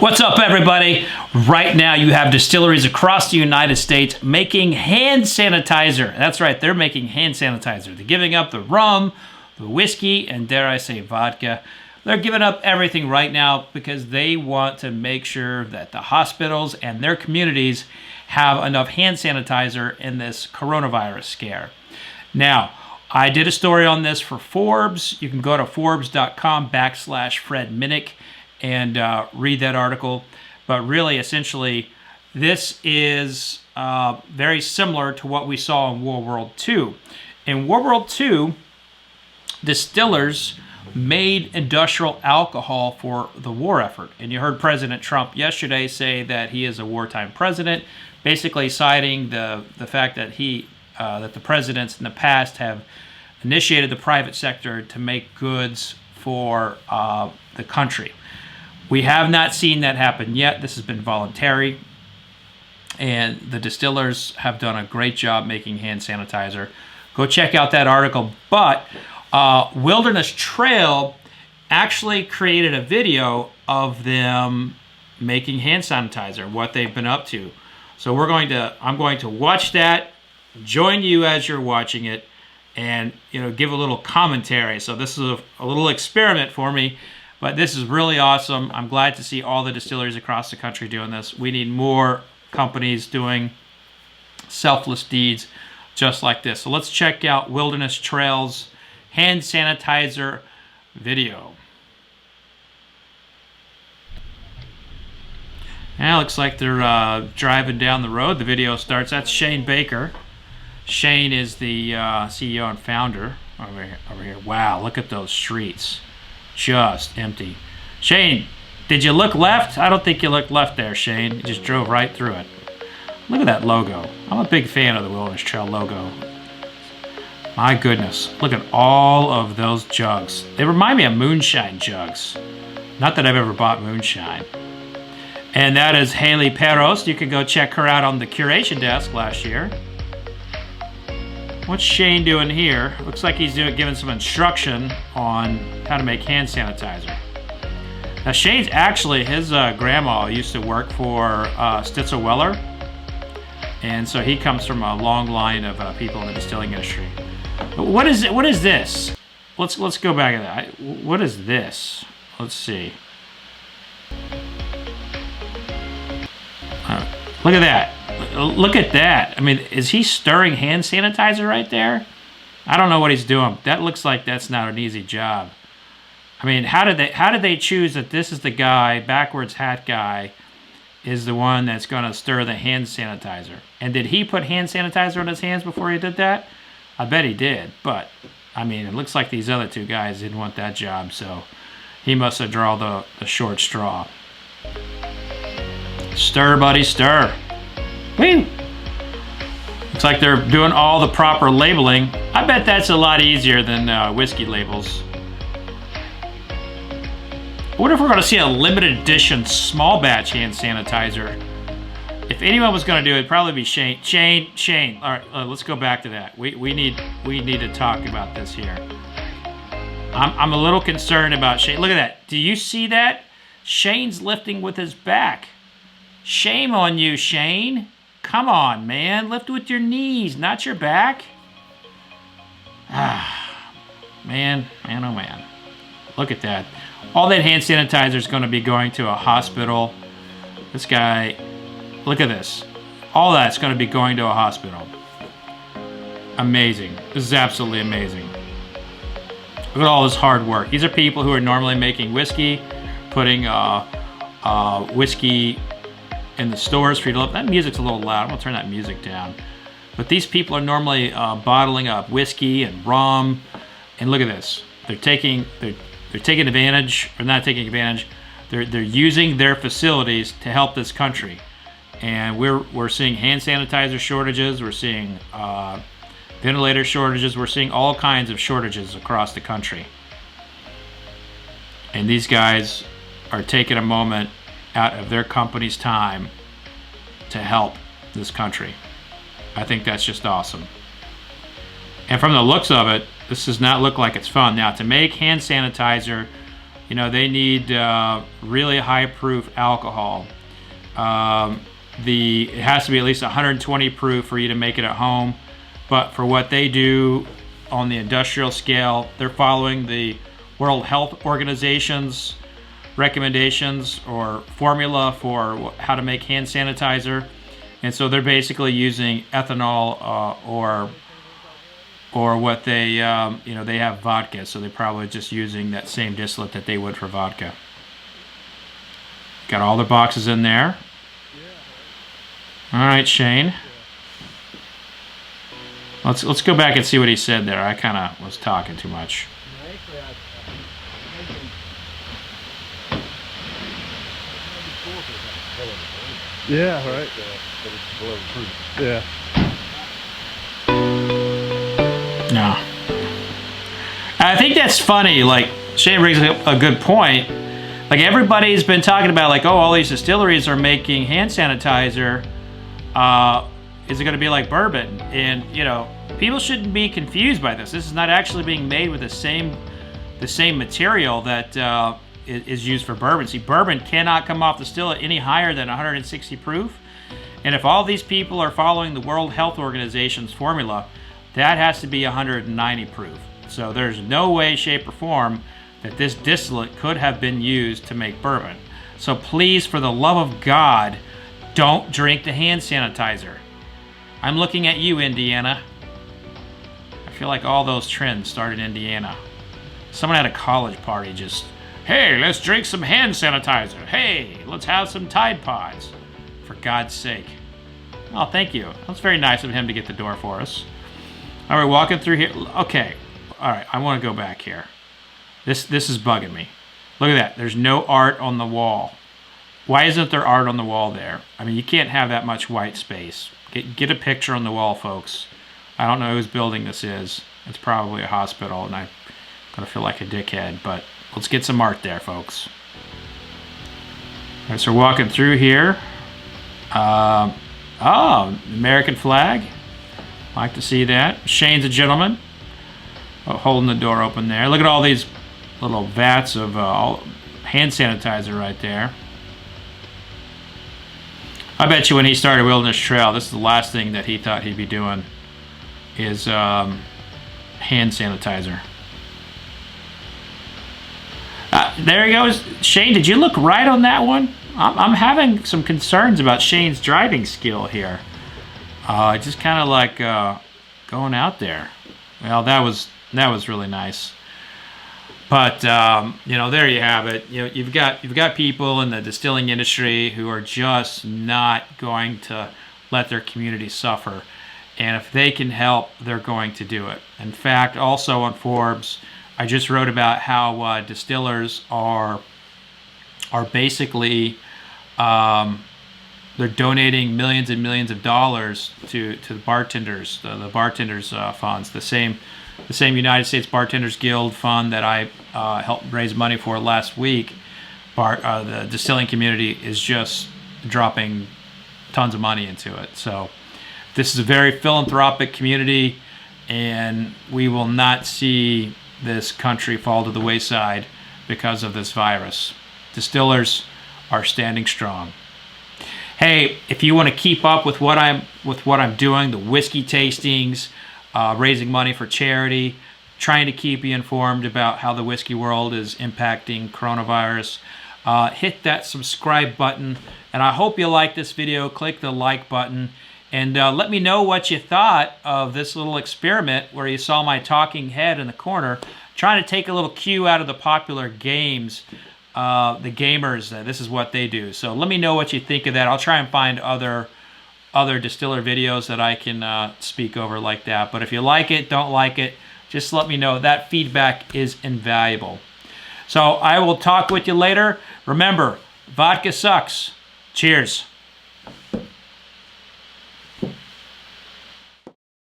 What's up, everybody? Right now you have distilleries across the United States making hand sanitizer. That's right, they're making hand sanitizer. They're giving up the rum, the whiskey, and dare I say vodka. They're giving up everything right now because they want to make sure that the hospitals and their communities have enough hand sanitizer in this coronavirus scare. Now, I did a story on this for Forbes. You can go to forbes.com/Fred Minnick and read that article. But really, essentially, this is very similar to what we saw in World War II. In World War II, distillers made industrial alcohol for the war effort. And you heard President Trump yesterday say that he is a wartime president, basically citing the fact that that the presidents in the past have initiated the private sector to make goods for the country. We have not seen that happen yet. This has been voluntary, and the distillers have done a great job making hand sanitizer. Go check out that article. But Wilderness Trail actually created a video of them making hand sanitizer, what they've been up to. So I'm going to watch that, join you as you're watching it, and give a little commentary. So this is a little experiment for me. But this is really awesome. I'm glad to see all the distilleries across the country doing this. We need more companies doing selfless deeds just like this. So let's check out Wilderness Trail's hand sanitizer video. Now it looks like they're driving down the road. The video starts. That's Shane Baker. Shane is the CEO and founder over here. Wow, look at those streets. Just empty. Shane, did you look left? I don't think you looked left there, Shane. You just drove right through it. Look at that logo. I'm a big fan of the Wilderness Trail logo. My goodness. Look at all of those jugs. They remind me of moonshine jugs. Not that I've ever bought moonshine. And that is Haley Peros. You can go check her out on the curation desk last year. What's Shane doing here? Looks like he's giving some instruction on how to make hand sanitizer. Now Shane's actually, his grandma used to work for Stitzel Weller. And so he comes from a long line of people in the distilling industry. But what is it? What is this? Let's go back to that. What is this? Let's see. Look at that. Look at that. I mean, is he stirring hand sanitizer right there? I don't know what he's doing. That looks like that's not an easy job. I mean, how did they choose that this is the guy, backwards hat guy, is the one that's going to stir the hand sanitizer? And did he put hand sanitizer on his hands before he did that? I bet he did. But, I mean, it looks like these other two guys didn't want that job, so he must have drawn the short straw. Stir, buddy, stir. Woo! Looks like they're doing all the proper labeling. I bet that's a lot easier than whiskey labels. I wonder if we're going to see a limited edition small batch hand sanitizer. If anyone was going to do it, it'd probably be Shane. Shane. All right, let's go back to that. We need to talk about this here. I'm a little concerned about Shane. Look at that. Do you see that? Shane's lifting with his back. Shame on you, Shane. Come on, man. Lift with your knees, not your back. Man, oh man. Look at that. All that hand sanitizer is going to be going to a hospital. This guy, look at this. All that's going to be going to a hospital. Amazing. This is absolutely amazing. Look at all this hard work. These are people who are normally making whiskey, putting whiskey in the stores for you to look. That music's a little loud. I'm gonna turn that music down. But these people are normally bottling up whiskey and rum, and look at this. They're taking advantage, or not taking advantage. They're using their facilities to help this country, and we're seeing hand sanitizer shortages. We're seeing ventilator shortages. We're seeing all kinds of shortages across the country, and these guys are taking a moment out of their company's time to help this country. I think that's just awesome. And from the looks of it, this does not look like it's fun. Now, to make hand sanitizer, You know, they need really high proof alcohol. It has to be at least 120 proof for you to make it at home. But for what they do on the industrial scale, they're following the World Health Organization's recommendations or formula for how to make hand sanitizer. And so they're basically using ethanol or what they, you know, they have vodka. So they're probably just using that same distillate that they would for vodka. Got all the boxes in there. All right, Shane. Let's go back and see what he said there. I kind of was talking too much. Yeah, right. Yeah. No. I think that's funny. Like, Shane brings up a good point. Like, everybody's been talking about, like, oh, all these distilleries are making hand sanitizer. Is it going to be like bourbon? And, you know, people shouldn't be confused by this. This is not actually being made with the same material that is used for bourbon. See, bourbon cannot come off the still any higher than 160 proof. And if all these people are following the World Health Organization's formula, that has to be 190 proof. So there's no way, shape, or form that this distillate could have been used to make bourbon. So please, for the love of God, don't drink the hand sanitizer. I'm looking at you, Indiana. I feel like all those trends started in Indiana. Someone at a college party just, hey, let's drink some hand sanitizer. Hey, let's have some Tide Pods. For God's sake. Oh, thank you. That's very nice of him to get the door for us. All right, walking through here. Okay. All right, I want to go back here. This is bugging me. Look at that. There's no art on the wall. Why isn't there art on the wall there? I mean, you can't have that much white space. Get a picture on the wall, folks. I don't know whose building this is. It's probably a hospital, and I'm going to feel like a dickhead, but let's get some art there, folks. All right, so we're walking through here. Oh, American flag. Like to see that. Shane's a gentleman. Oh, holding the door open there. Look at all these little vats of hand sanitizer right there. I bet you when he started Wilderness Trail, this is the last thing that he thought he'd be doing is hand sanitizer. There he goes. Shane, did you look right on that one? I'm having some concerns about Shane's driving skill here. Just kind of like going out there. Well, that was really nice. But you know, there you have it. You know, you've got people in the distilling industry who are just not going to let their community suffer, and if they can help, they're going to do it. In fact, also on Forbes, I just wrote about how distillers are basically they're donating millions and millions of dollars to the bartenders, the bartenders funds, the same United States Bartenders Guild fund that I helped raise money for last week. The distilling community is just dropping tons of money into it. So this is a very philanthropic community, and we will not see this country fall to the wayside because of this virus. Distillers are standing strong. Hey, if you want to keep up with what I'm doing, the whiskey tastings, raising money for charity, trying to keep you informed about how the whiskey world is impacting coronavirus, hit that subscribe button. And I hope you like this video. Click the like button. And let me know what you thought of this little experiment where you saw my talking head in the corner, trying to take a little cue out of the popular games. The gamers, this is what they do. So let me know what you think of that. I'll try and find other distiller videos that I can speak over like that. But if you like it, don't like it, just let me know. That feedback is invaluable. So I will talk with you later. Remember, vodka sucks. Cheers.